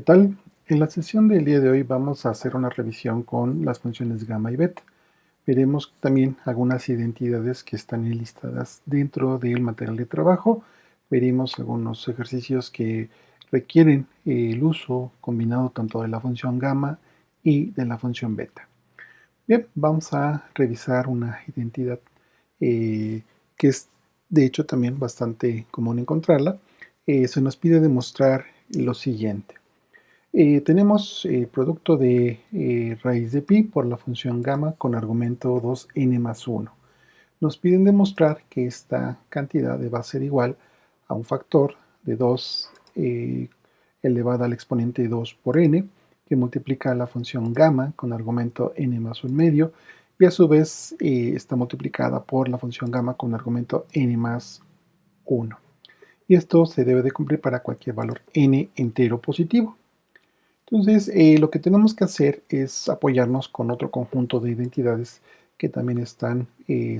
¿qué tal? En la sesión del día de hoy vamos a hacer una revisión con las funciones gamma y beta. Veremos también algunas identidades que están enlistadas dentro del material de trabajo. Veremos algunos ejercicios que requieren el uso combinado tanto de la función gamma y de la función beta. Bien, vamos a revisar una identidad que es de hecho también bastante común encontrarla. Se nos pide demostrar lo siguiente. Tenemos producto de raíz de pi por la función gamma con argumento 2n más 1. Nos piden demostrar que esta cantidad va a ser igual a un factor de 2 elevado al exponente 2 por n, que multiplica la función gamma con argumento n más 1 medio, y a su vez está multiplicada por la función gamma con argumento n más 1. Y esto se debe de cumplir para cualquier valor n entero positivo. Entonces, lo que tenemos que hacer es apoyarnos con otro conjunto de identidades que también están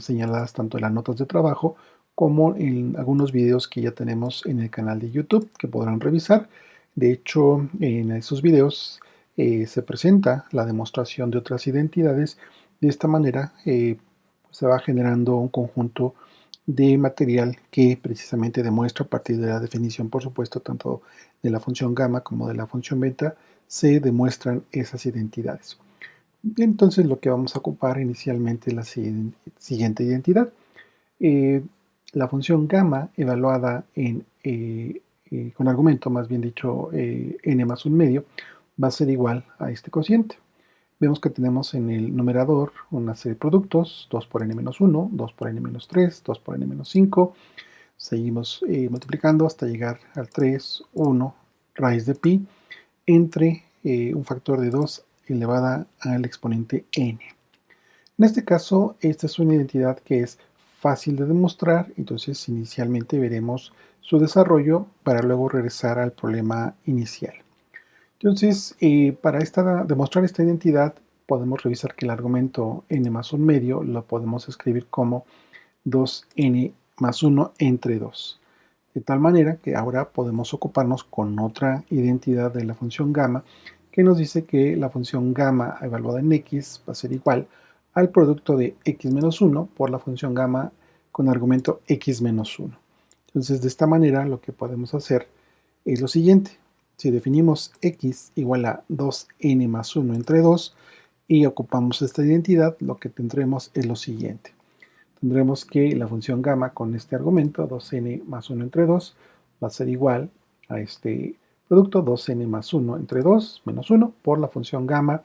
señaladas tanto en las notas de trabajo como en algunos videos que ya tenemos en el canal de YouTube que podrán revisar. De hecho, en esos videos se presenta la demostración de otras identidades. De esta manera se va generando un conjunto de material que precisamente demuestra a partir de la definición, por supuesto, tanto de la función gamma como de la función beta, se demuestran esas identidades. Entonces lo que vamos a ocupar inicialmente es la siguiente identidad. La función gamma evaluada con argumento, más bien dicho, n más un medio, va a ser igual a este cociente. Vemos que tenemos en el numerador una serie de productos, 2 por n menos 1, 2 por n menos 3, 2 por n menos 5. Seguimos multiplicando hasta llegar al 3, 1, raíz de pi, entre un factor de 2 elevada al exponente n. En este caso, esta es una identidad que es fácil de demostrar, entonces inicialmente veremos su desarrollo para luego regresar al problema inicial. Entonces, para demostrar esta identidad, podemos revisar que el argumento n más 1 medio lo podemos escribir como 2n más 1 entre 2. De tal manera que ahora podemos ocuparnos con otra identidad de la función gamma que nos dice que la función gamma evaluada en x va a ser igual al producto de x menos 1 por la función gamma con argumento x menos 1. Entonces, de esta manera lo que podemos hacer es lo siguiente. Si definimos x igual a 2n más 1 entre 2 y ocupamos esta identidad, lo que tendremos es lo siguiente. Tendremos que la función gamma con este argumento, 2n más 1 entre 2, va a ser igual a este producto, 2n más 1 entre 2 menos 1, por la función gamma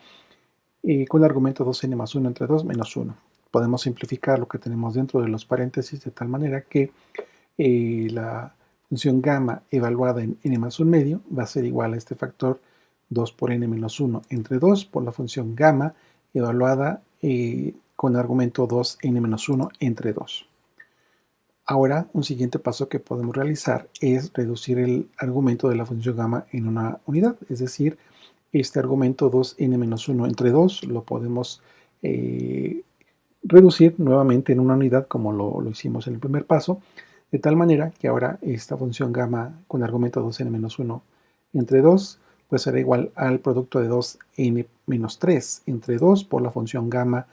con el argumento 2n más 1 entre 2 menos 1. Podemos simplificar lo que tenemos dentro de los paréntesis de tal manera que la función gamma evaluada en n más 1 medio va a ser igual a este factor 2 por n menos 1 entre 2 por la función gamma evaluada con argumento 2n menos 1 entre 2. Ahora, un siguiente paso que podemos realizar es reducir el argumento de la función gamma en una unidad, es decir, este argumento 2n menos 1 entre 2 lo podemos reducir nuevamente en una unidad como lo hicimos en el primer paso, de tal manera que ahora esta función gamma con argumento 2n menos 1 entre 2 pues será igual al producto de 2n menos 3 entre 2 por la función gamma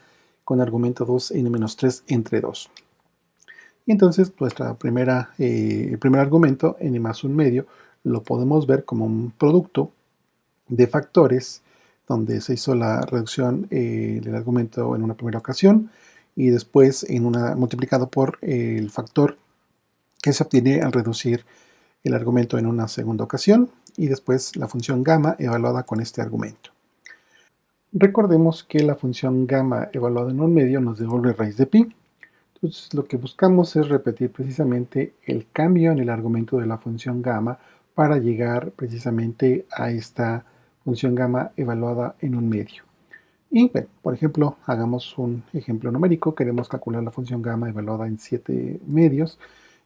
con argumento 2n menos 3 entre 2. Y entonces el primer argumento, n más 1 medio, lo podemos ver como un producto de factores donde se hizo la reducción del argumento en una primera ocasión y después multiplicado por el factor que se obtiene al reducir el argumento en una segunda ocasión y después la función gamma evaluada con este argumento. Recordemos que la función gamma evaluada en un medio nos devuelve raíz de pi. Entonces lo que buscamos es repetir precisamente el cambio en el argumento de la función gamma para llegar precisamente a esta función gamma evaluada en un medio. Y bueno, por ejemplo, hagamos un ejemplo numérico. Queremos calcular la función gamma evaluada en 7 medios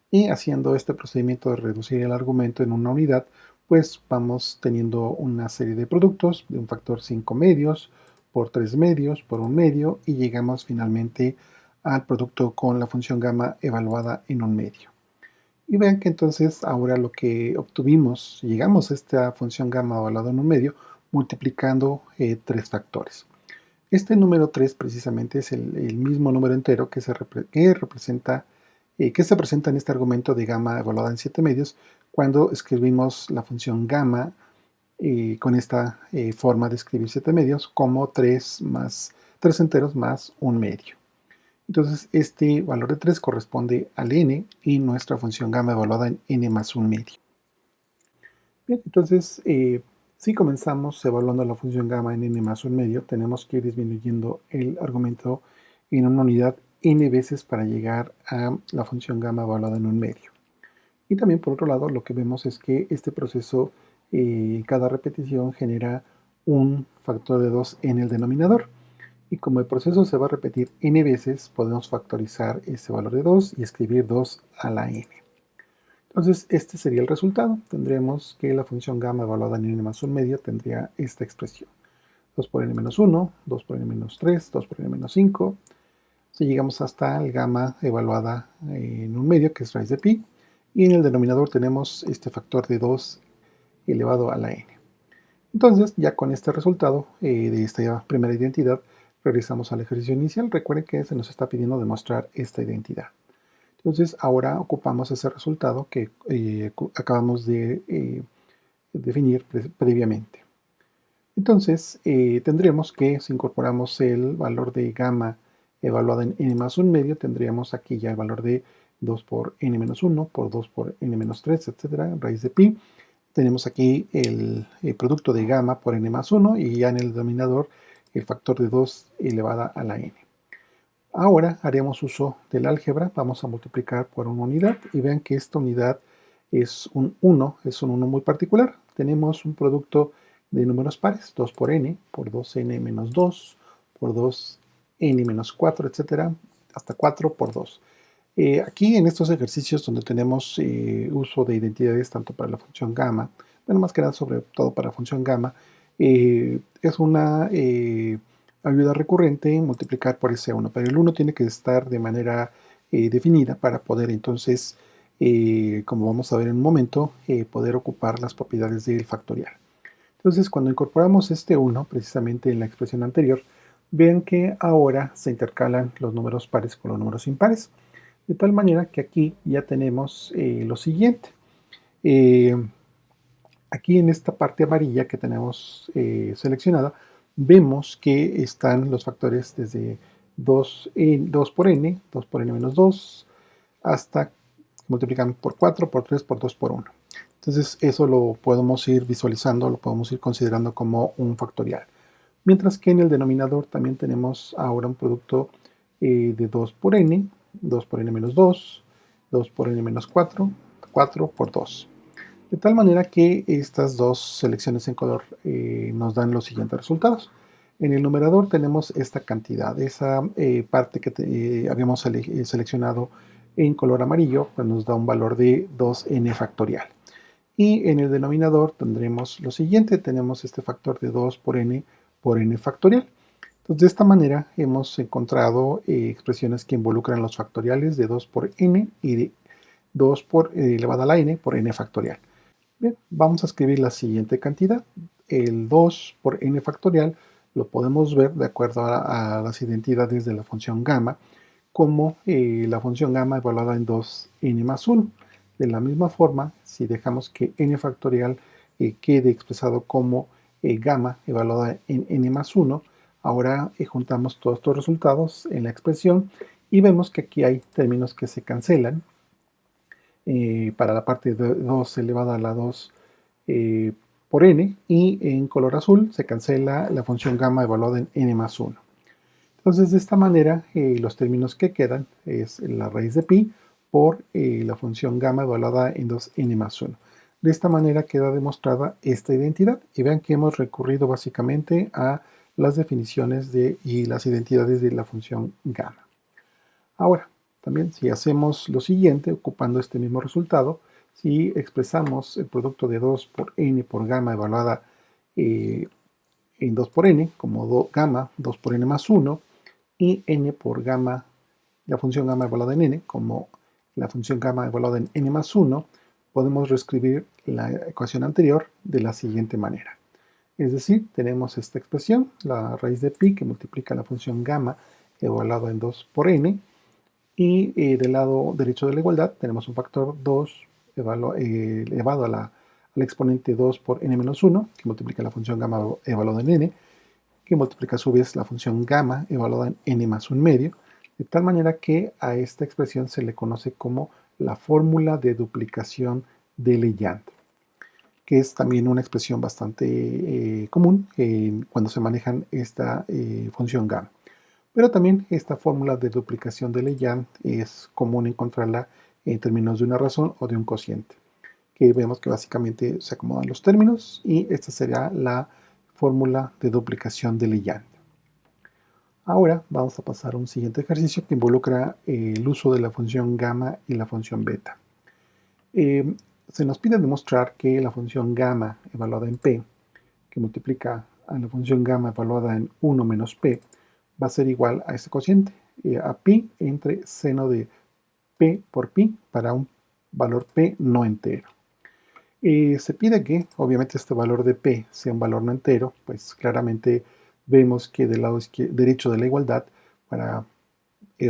y haciendo este procedimiento de reducir el argumento en una unidad, pues vamos teniendo una serie de productos de un factor 5 medios por 3 medios por 1 medio y llegamos finalmente al producto con la función gamma evaluada en un medio. Y vean que entonces ahora lo que obtuvimos, llegamos a esta función gamma evaluada en un medio multiplicando tres factores. Este número 3 precisamente es el mismo número entero que representa, que se presenta en este argumento de gamma evaluada en 7 medios cuando escribimos la función gamma con esta forma de escribir 7 medios como 3 enteros más un medio. Entonces este valor de 3 corresponde al n y nuestra función gamma evaluada en n más un medio. Bien, entonces si comenzamos evaluando la función gamma en n más un medio, tenemos que ir disminuyendo el argumento en una unidad n veces para llegar a la función gamma evaluada en un medio. Y también por otro lado lo que vemos es que este proceso cada repetición genera un factor de 2 en el denominador. Y como el proceso se va a repetir n veces, podemos factorizar ese valor de 2 y escribir 2 a la n. Entonces, este sería el resultado. Tendremos que la función gamma evaluada en n más un medio tendría esta expresión. 2 por n menos 1, 2 por n menos 3, 2 por n menos 5. Si llegamos hasta el gamma evaluada en un medio, que es raíz de pi. Y en el denominador tenemos este factor de 2 elevado a la n. Entonces, ya con este resultado de esta primera identidad, regresamos al ejercicio inicial. Recuerden que se nos está pidiendo demostrar esta identidad. Entonces, ahora ocupamos ese resultado que acabamos de definir previamente. Entonces, tendríamos que, si incorporamos el valor de gamma evaluado en n más un medio, tendríamos aquí ya el valor de 2 por n menos 1, por 2 por n menos 3, etcétera, raíz de pi. Tenemos aquí el producto de gamma por n más 1 y ya en el denominador el factor de 2 elevada a la n. Ahora haremos uso del álgebra, vamos a multiplicar por una unidad y vean que esta unidad es un 1, es un 1 muy particular. Tenemos un producto de números pares, 2 por n, por 2n menos 2, por 2n menos 4, etcétera, hasta 4 por 2. Aquí en estos ejercicios donde tenemos uso de identidades tanto para la función gamma, bueno, más que nada sobre todo para la función gamma, es una ayuda recurrente multiplicar por ese 1, pero el 1 tiene que estar de manera definida para poder entonces, como vamos a ver en un momento, poder ocupar las propiedades del factorial. Entonces, cuando incorporamos este 1, precisamente en la expresión anterior, vean que ahora se intercalan los números pares con los números impares. De tal manera que aquí ya tenemos lo siguiente. Eh, Aquí en esta parte amarilla que tenemos seleccionada, vemos que están los factores desde 2 por n, 2 por n menos 2, hasta multiplican por 4, por 3, por 2, por 1. Entonces eso lo podemos ir visualizando, lo podemos ir considerando como un factorial. Mientras que en el denominador también tenemos ahora un producto de 2 por n, 2 por n menos 2, 2 por n menos 4, 4 por 2. De tal manera que estas dos selecciones en color nos dan los siguientes resultados. En el numerador tenemos esta cantidad, esa parte que habíamos seleccionado en color amarillo, pues nos da un valor de 2n factorial. Y en el denominador tendremos lo siguiente, tenemos este factor de 2 por n factorial. Entonces, de esta manera hemos encontrado expresiones que involucran los factoriales de 2 por n y de 2 por elevado a la n por n factorial. Bien, vamos a escribir la siguiente cantidad. El 2 por n factorial lo podemos ver de acuerdo a las identidades de la función gamma como la función gamma evaluada en 2n más 1. De la misma forma, si dejamos que n factorial quede expresado como gamma evaluada en n más 1, ahora juntamos todos estos resultados en la expresión y vemos que aquí hay términos que se cancelan. Para la parte de 2 elevada a la 2 por n, y en color azul se cancela la función gamma evaluada en n más 1. Entonces, de esta manera, los términos que quedan es la raíz de pi por la función gamma evaluada en 2n más 1. De esta manera queda demostrada esta identidad y vean que hemos recurrido básicamente a las definiciones y las identidades de la función gamma. Ahora, también si hacemos lo siguiente, ocupando este mismo resultado, si expresamos el producto de 2 por n por gamma evaluada en 2 por n, como gamma 2 por n más 1, y n por gamma, la función gamma evaluada en n, como la función gamma evaluada en n más 1, podemos reescribir la ecuación anterior de la siguiente manera. Es decir, tenemos esta expresión, la raíz de pi que multiplica la función gamma evaluada en 2 por n, y del lado derecho de la igualdad tenemos un factor 2 elevado al exponente 2 por n menos 1, que multiplica la función gamma evaluada en n, que multiplica a su vez la función gamma evaluada en n más 1 medio, de tal manera que a esta expresión se le conoce como la fórmula de duplicación de Legendre, que es también una expresión bastante común cuando se manejan esta función gamma. Pero también esta fórmula de duplicación de Legendre es común encontrarla en términos de una razón o de un cociente, que vemos que básicamente se acomodan los términos y esta será la fórmula de duplicación de Legendre. Ahora vamos a pasar a un siguiente ejercicio que involucra el uso de la función gamma y la función beta. Se nos pide demostrar que la función gamma evaluada en p, que multiplica a la función gamma evaluada en 1 menos p, va a ser igual a este cociente, a pi entre seno de p por pi para un valor p no entero. Se pide que, obviamente, este valor de p sea un valor no entero, pues claramente vemos que del lado derecho de la igualdad, para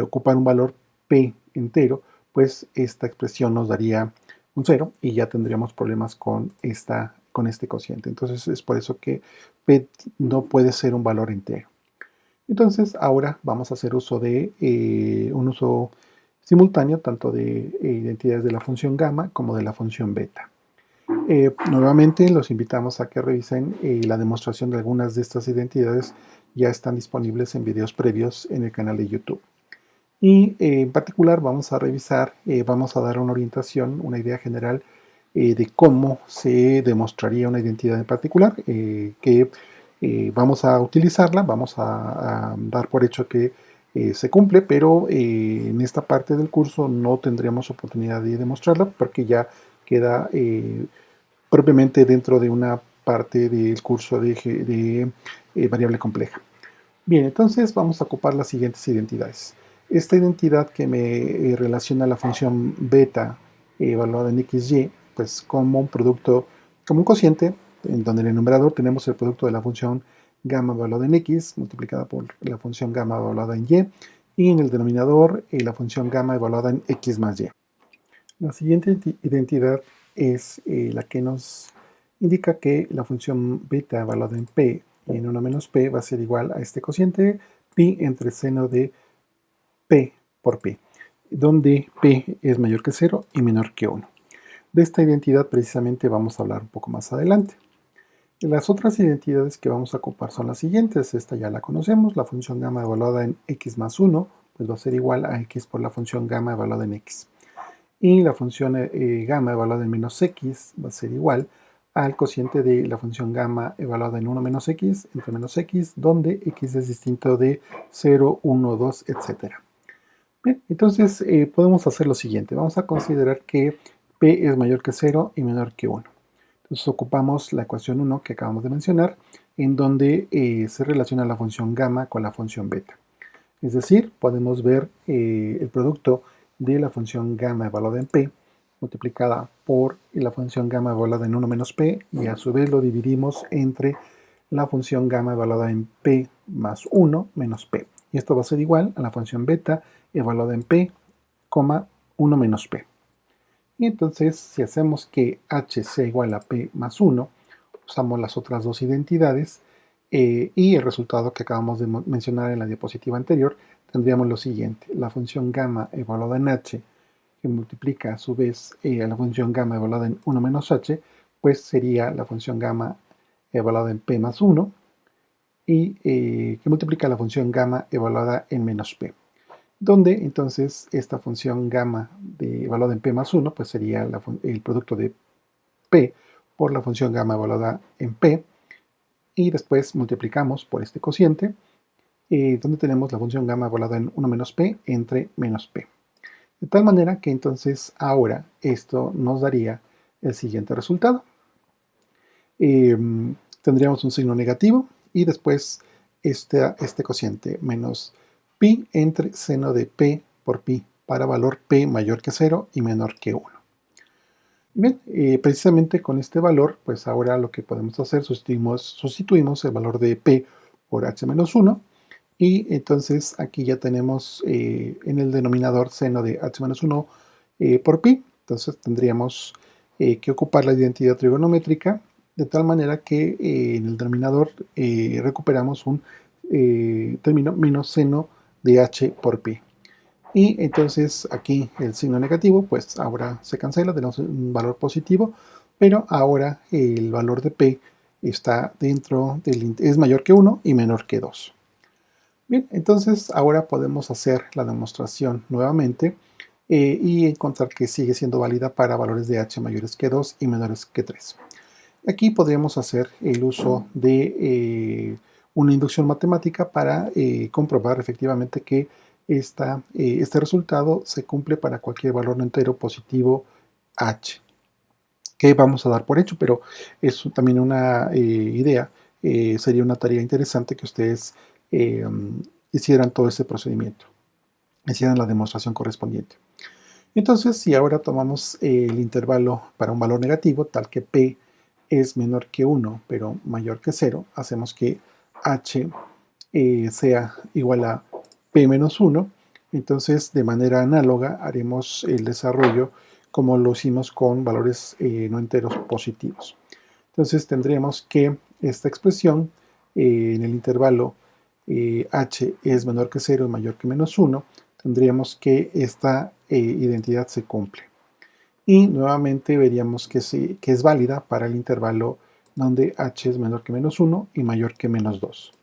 ocupar un valor p entero, pues esta expresión nos daría un 0 y ya tendríamos problemas con este cociente. Entonces es por eso que p no puede ser un valor entero. Entonces ahora vamos a hacer uso de un uso simultáneo tanto de identidades de la función gamma como de la función beta. Nuevamente los invitamos a que revisen la demostración de algunas de estas identidades. Ya están disponibles en videos previos en el canal de YouTube. Y en particular vamos a revisar, vamos a dar una orientación, una idea general de cómo se demostraría una identidad en particular, que vamos a utilizarla, vamos a dar por hecho que se cumple, pero en esta parte del curso no tendremos oportunidad de demostrarla porque ya queda propiamente dentro de una parte del curso de variable compleja. Bien, entonces vamos a ocupar las siguientes identidades. Esta identidad que me relaciona la función beta evaluada en xy, pues como un producto, como un cociente, en donde en el numerador tenemos el producto de la función gamma evaluada en x multiplicada por la función gamma evaluada en y en el denominador la función gamma evaluada en x más y. La siguiente identidad es la que nos indica que la función beta evaluada en p y en 1 menos p va a ser igual a este cociente pi entre seno de p por p, donde p es mayor que 0 y menor que 1. De esta identidad precisamente vamos a hablar un poco más adelante. Las otras identidades que vamos a ocupar son las siguientes. Esta ya la conocemos, la función gamma evaluada en x más 1, pues va a ser igual a x por la función gamma evaluada en x. Y la función gamma evaluada en menos x va a ser igual al cociente de la función gamma evaluada en 1 menos x entre menos x, donde x es distinto de 0, 1, 2, etc. Bien, entonces podemos hacer lo siguiente. Vamos a considerar que p es mayor que 0 y menor que 1. Entonces ocupamos la ecuación 1 que acabamos de mencionar, en donde se relaciona la función gamma con la función beta. Es decir, podemos ver el producto de la función gamma evaluada en p multiplicada por la función gamma evaluada en 1 menos p y a su vez lo dividimos entre la función gamma evaluada en p más 1 menos p. Y esto va a ser igual a la función beta evaluada en p, 1 menos p. Y entonces, si hacemos que h sea igual a p más 1, usamos las otras dos identidades y el resultado que acabamos de mencionar en la diapositiva anterior, tendríamos lo siguiente. La función gamma evaluada en h, que multiplica a su vez a la función gamma evaluada en 1 menos h, pues sería la función gamma evaluada en p más 1 y que multiplica la función gamma evaluada en menos p, donde entonces esta función gamma evaluada en p más 1 pues sería el producto de p por la función gamma evaluada en p y después multiplicamos por este cociente donde tenemos la función gamma evaluada en 1 menos p entre menos p. De tal manera que entonces ahora esto nos daría el siguiente resultado. Tendríamos un signo negativo y después este cociente menos pi entre seno de p por pi para valor p mayor que 0 y menor que 1. Bien, precisamente con este valor, pues ahora lo que podemos hacer, sustituimos el valor de p por h-1, y entonces aquí ya tenemos en el denominador seno de h-1 por pi. Entonces tendríamos que ocupar la identidad trigonométrica de tal manera que en el denominador recuperamos un término menos seno de h por pi. Y entonces aquí el signo negativo, pues ahora se cancela, tenemos un valor positivo, pero ahora el valor de p está dentro es mayor que 1 y menor que 2. Bien, entonces ahora podemos hacer la demostración nuevamente y encontrar que sigue siendo válida para valores de h mayores que 2 y menores que 3. Aquí podríamos hacer el uso de una inducción matemática para comprobar efectivamente que este resultado se cumple para cualquier valor no entero positivo h, que vamos a dar por hecho, pero es también una idea, sería una tarea interesante que ustedes hicieran todo ese procedimiento, hicieran la demostración correspondiente. Entonces, si ahora tomamos el intervalo para un valor negativo, tal que p es menor que 1, pero mayor que 0, hacemos que h sea igual a p menos 1. Entonces, de manera análoga, haremos el desarrollo como lo hicimos con valores no enteros positivos. Entonces, tendríamos que esta expresión en el intervalo h es menor que 0 y mayor que menos 1, tendríamos que esta identidad se cumple. Y nuevamente veríamos que es válida para el intervalo donde h es menor que menos 1 y mayor que menos 2.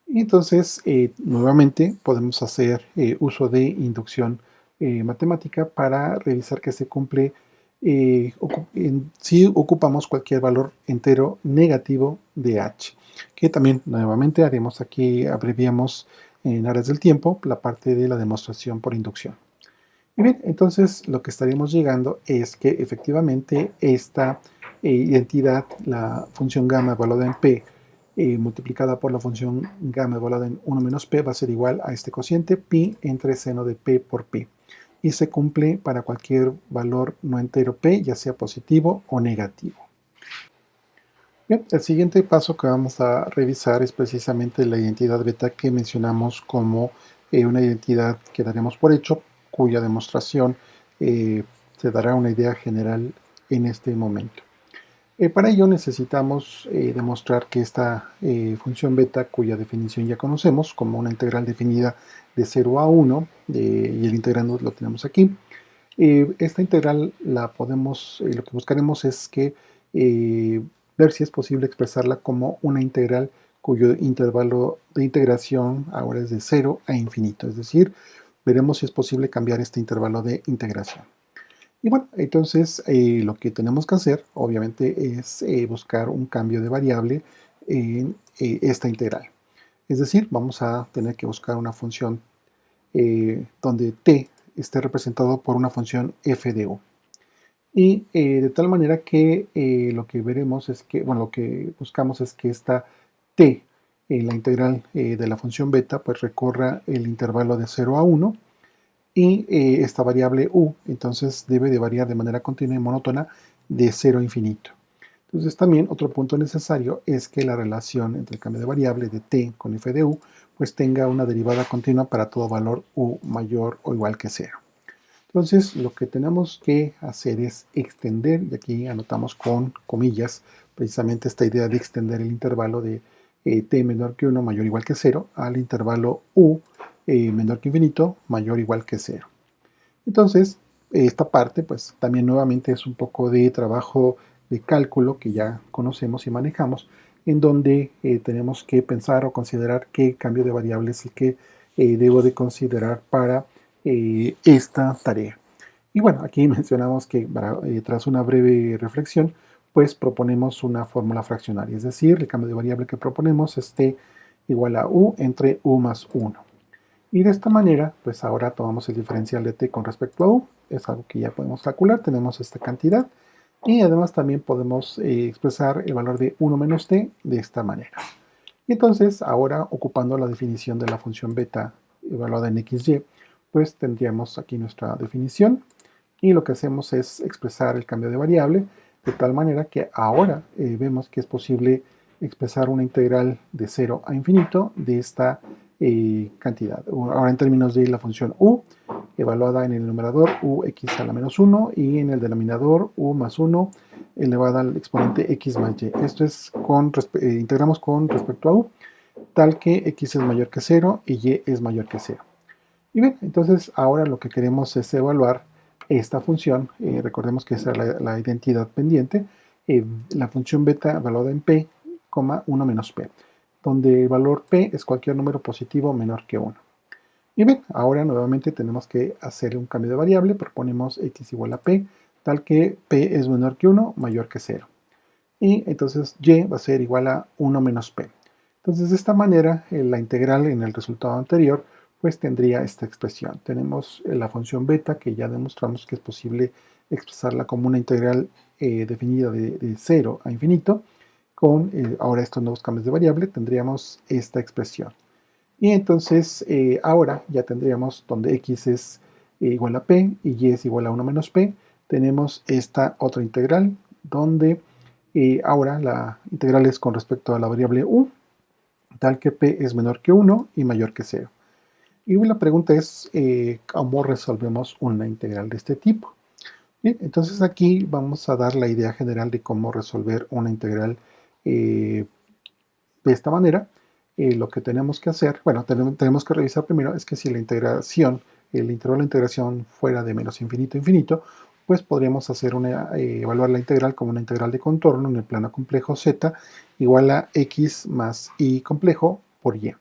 Y entonces, nuevamente podemos hacer uso de inducción matemática para revisar que se cumple si ocupamos cualquier valor entero negativo de h, que también nuevamente haremos aquí, abreviamos en áreas del tiempo la parte de la demostración por inducción. Y bien, entonces lo que estaríamos llegando es que efectivamente esta identidad, la función gamma evaluada en p, multiplicada por la función gamma evaluada en 1 menos p, va a ser igual a este cociente pi entre seno de p por pi. Y se cumple para cualquier valor no entero p, ya sea positivo o negativo. Bien, el siguiente paso que vamos a revisar es precisamente la identidad beta que mencionamos como una identidad que daremos por hecho, cuya demostración se dará una idea general en este momento. Para ello necesitamos demostrar que esta función beta, cuya definición ya conocemos como una integral definida de 0 a 1, y el integrando lo tenemos aquí. Esta integral lo que buscaremos es que ver si es posible expresarla como una integral cuyo intervalo de integración ahora es de 0 a infinito, es decir, veremos si es posible cambiar este intervalo de integración. Y bueno, entonces lo que tenemos que hacer, obviamente, es buscar un cambio de variable en esta integral. Es decir, vamos a tener que buscar una función donde t esté representado por una función f de u. Y de tal manera que lo que veremos es que, bueno, lo que buscamos es que esta t, la integral de la función beta, pues recorra el intervalo de 0 a 1, y esta variable u entonces debe de variar de manera continua y monótona de 0 a infinito. Entonces también otro punto necesario es que la relación entre el cambio de variable de t con f de u pues tenga una derivada continua para todo valor u mayor o igual que 0. Entonces lo que tenemos que hacer es extender, y aquí anotamos con comillas precisamente esta idea de extender el intervalo de t menor que 1 mayor o igual que 0 al intervalo u menor que infinito mayor o igual que 0. Entonces esta parte pues también nuevamente es un poco de trabajo de cálculo que ya conocemos y manejamos, en donde tenemos que pensar o considerar qué cambio de variable es el que debo de considerar para esta tarea. Y bueno, aquí mencionamos que tras una breve reflexión, pues proponemos una fórmula fraccionaria, es decir, el cambio de variable que proponemos es t igual a u entre u más 1. Y de esta manera, pues ahora tomamos el diferencial de t con respecto a u, es algo que ya podemos calcular, tenemos esta cantidad, y además también podemos expresar el valor de 1 menos t de esta manera. Y entonces, ahora ocupando la definición de la función beta evaluada en xy, pues tendríamos aquí nuestra definición y lo que hacemos es expresar el cambio de variable de tal manera que ahora vemos que es posible expresar una integral de 0 a infinito de esta cantidad. Ahora en términos de la función u, evaluada en el numerador ux a la menos 1 y en el denominador u más 1 elevada al exponente x más y. Esto es integramos con respecto a u, tal que x es mayor que 0 y y es mayor que 0. Y bien, entonces ahora lo que queremos es evaluar esta función. Recordemos que esa es la identidad pendiente. La función beta evaluada en p, 1 menos p, donde el valor p es cualquier número positivo menor que 1. Y bien, ahora nuevamente tenemos que hacer un cambio de variable. Proponemos x igual a p, tal que p es menor que 1, mayor que 0. Y entonces y va a ser igual a 1 menos p. Entonces de esta manera la integral en el resultado anterior pues tendría esta expresión. Tenemos la función beta que ya demostramos que es posible expresarla como una integral definida de 0 a infinito. Con ahora estos nuevos cambios de variable tendríamos esta expresión. Y entonces ahora ya tendríamos donde x es igual a p y y es igual a 1 menos p, tenemos esta otra integral donde ahora la integral es con respecto a la variable u, tal que p es menor que 1 y mayor que 0. Y la pregunta es cómo resolvemos una integral de este tipo. Bien, entonces aquí vamos a dar la idea general de cómo resolver una integral de esta manera. Lo que tenemos que hacer, bueno, tenemos que revisar primero es que si la integración, el intervalo de integración fuera de menos infinito a infinito, pues podríamos hacer evaluar la integral como una integral de contorno en el plano complejo z igual a x más y complejo por y.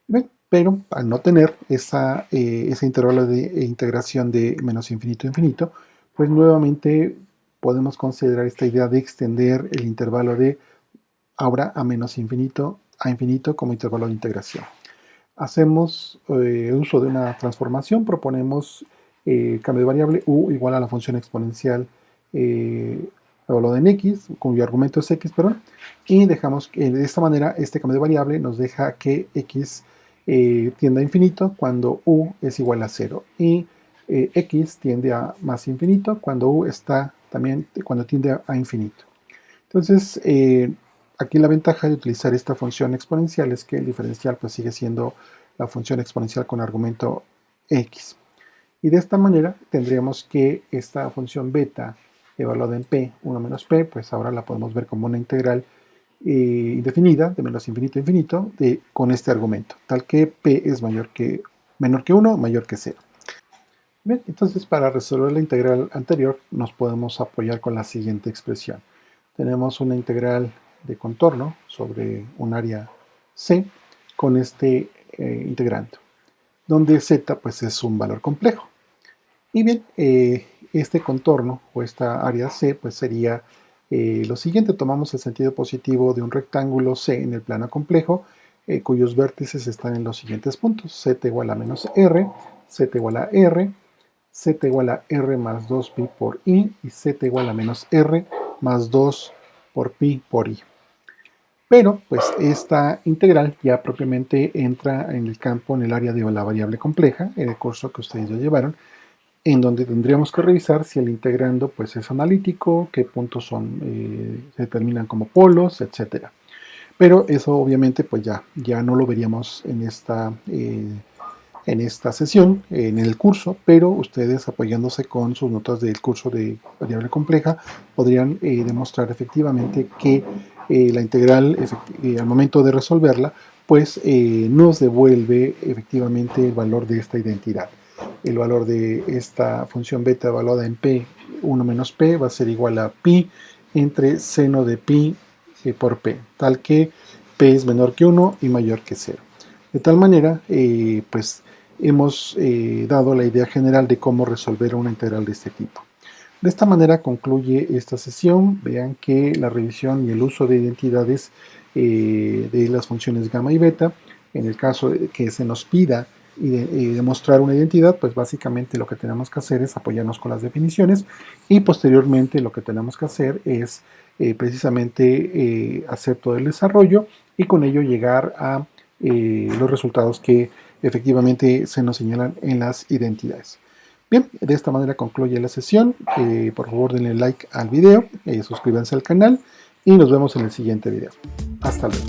Bien, pero al no tener ese intervalo de integración de menos infinito a infinito, pues nuevamente podemos considerar esta idea de extender el intervalo de ahora a menos infinito a infinito como intervalo de integración. Hacemos uso de una transformación, proponemos cambio de variable u igual a la función exponencial evaluada en x, cuyo argumento es x, perdón, y dejamos que de esta manera este cambio de variable nos deja que x tiende a infinito cuando u es igual a 0 y x tiende a más infinito cuando u está también cuando tiende a infinito. Entonces, aquí la ventaja de utilizar esta función exponencial es que el diferencial pues sigue siendo la función exponencial con argumento x. Y de esta manera tendríamos que esta función beta evaluada en p, 1 menos p, pues ahora la podemos ver como una integral indefinida de menos infinito a infinito con este argumento, tal que p es menor que 1, mayor que 0. Bien, entonces para resolver la integral anterior nos podemos apoyar con la siguiente expresión. Tenemos una integral de contorno sobre un área C con este integrando, donde z pues es un valor complejo. Y bien, este contorno o esta área C pues sería lo siguiente. Tomamos el sentido positivo de un rectángulo C en el plano complejo cuyos vértices están en los siguientes puntos. Z igual a menos R, Z igual a R, Z igual a R más 2pi por I y Z igual a menos R más 2 por pi por I. Pero pues esta integral ya propiamente entra en el campo, en el área de la variable compleja, en el curso que ustedes ya llevaron, en donde tendríamos que revisar si el integrando pues es analítico, qué puntos se determinan como polos, etc. Pero eso obviamente pues ya no lo veríamos en esta sesión, en el curso, pero ustedes apoyándose con sus notas del curso de variable compleja podrían demostrar efectivamente que la integral al momento de resolverla pues nos devuelve efectivamente el valor de esta identidad. El valor de esta función beta evaluada en p, 1 menos p, va a ser igual a pi entre seno de pi por p, tal que p es menor que 1 y mayor que 0. De tal manera, pues hemos dado la idea general de cómo resolver una integral de este tipo. De esta manera concluye esta sesión. Vean que la revisión y el uso de identidades de las funciones gamma y beta, en el caso de que se nos pida demostrar una identidad, pues básicamente lo que tenemos que hacer es apoyarnos con las definiciones y posteriormente lo que tenemos que hacer es precisamente hacer todo el desarrollo y con ello llegar a los resultados que efectivamente se nos señalan en las identidades. Bien, de esta manera concluye la sesión. Por favor denle like al video, suscríbanse al canal y nos vemos en el siguiente video. Hasta luego.